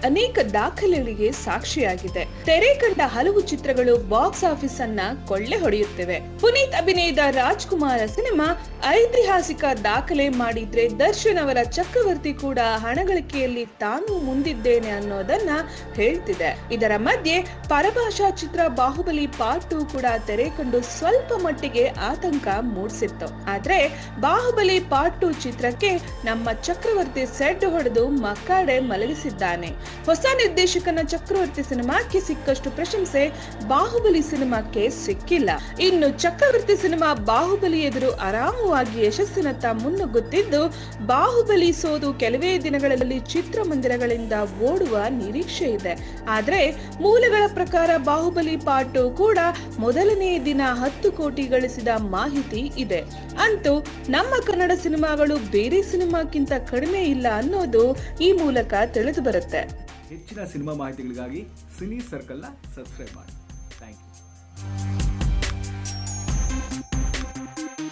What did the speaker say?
ಅನೇಕ ದಾಖಲೆಗಳಿಗೆ ಸಾಕ್ಷಿಯಾಗಿದೆ. ತೆರೆ ಕಂಡ ಹಲವು ಚಿತ್ರಗಳು ಬಾಕ್ಸ್ ಆಫೀಸ್ ಅನ್ನ ಕೊಳ್ಳೆ ಹೊಡೆಯುತ್ತಿವೆ. ಪುನೀತ್ ಅಭಿನಯದ ರಾಜ್ಕುಮಾರ ಸಿನಿಮಾ ಐತಿಹಾಸಿಕ ದಾಖಲೆ ಮಾಡಿದ್ರೆ ದರ್ಶನ್ ಅವರ ಚಕ್ರವರ್ತಿ ಕೂಡ ಹಣಗಳಿಕೆಯಲ್ಲಿ ತಾನು ಮುಂದಿದ್ದೇನೆ ಅನ್ನೋದನ್ನ ಹೇಳ್ತಿದೆ. ಇದರ ಮಧ್ಯೆ ಪರಭಾಷಾ ಚಿತ್ರ ಬಾಹುಬಲಿ ಪಾರ್ಟ್ 2 ಕೂಡ ತೆರೆ ಕಂಡು ಸ್ವಲ್ಪ ಮಟ್ಟಿಗೆ ಆತಂಕ ಮೂಡಿಸಿತ್ತು. ಆದ್ರೆ ಬಾಹುಬಲಿ ಪಾರ್ಟ್ 2 ಚಿತ್ರಕ್ಕೆ ನಮ್ಮ ಚಕ್ರವರ್ತಿ ಸೆಡ್ ಹೊಡೆದು ಮಕ್ಕಾಡೆ ಮಲಗಿಸಿದ್ದಾನೆ. ಹೊಸ ನಿರ್ದೇಶಕನ ಚಕ್ರವರ್ತಿ ಸಿನಿಮಾಕ್ಕೆ ಸಿಕ್ಕಷ್ಟು ಪ್ರಶಂಸೆ ಬಾಹುಬಲಿ ಸಿನಿಮಾಕ್ಕೆ ಸಿಕ್ಕಿಲ್ಲ. ಇನ್ನು ಚಕ್ರವರ್ತಿ ಸಿನಿಮಾ ಬಾಹುಬಲಿ ಎದುರು ಆರಾಮವಾಗಿ ಯಶಸ್ಸಿನತ್ತ ಮುನ್ನುಗ್ಗುತ್ತಿದ್ದು, ಬಾಹುಬಲಿ ಸೋದು ಕೆಲವೇ ದಿನಗಳಲ್ಲಿ ಚಿತ್ರಮಂದಿರಗಳಿಂದ ಓಡುವ ನಿರೀಕ್ಷೆ ಇದೆ. ಆದ್ರೆ ಮೂಲಗಳ ಪ್ರಕಾರ ಬಾಹುಬಲಿ ಪಾರ್ಟ್ 2 ಕೂಡ ಮೊದಲನೇ ದಿನ 10 ಕೋಟಿ ಗಳಿಸಿದ ಮಾಹಿತಿ ಇದೆ. ಅಂತೂ ನಮ್ಮ ಕನ್ನಡ ಸಿನಿಮಾಗಳು ಬೇರೆ ಸಿನಿಮಾಕ್ಕಿಂತ ಕಡಿಮೆ ಇಲ್ಲ ಅನ್ನೋದು ಈ ಮೂಲಕ ತಿಳಿದು ಬರುತ್ತೆ. ಹೆಚ್ಚಿನ ಸಿನಿಮಾ ಮಾಹಿತಿಗಳಿಗಾಗಿ ಸಿನಿ ಸರ್ಕಲ್ನ ಸಬ್ಸ್ಕ್ರೈಬ್ ಮಾಡಿ. Thank you.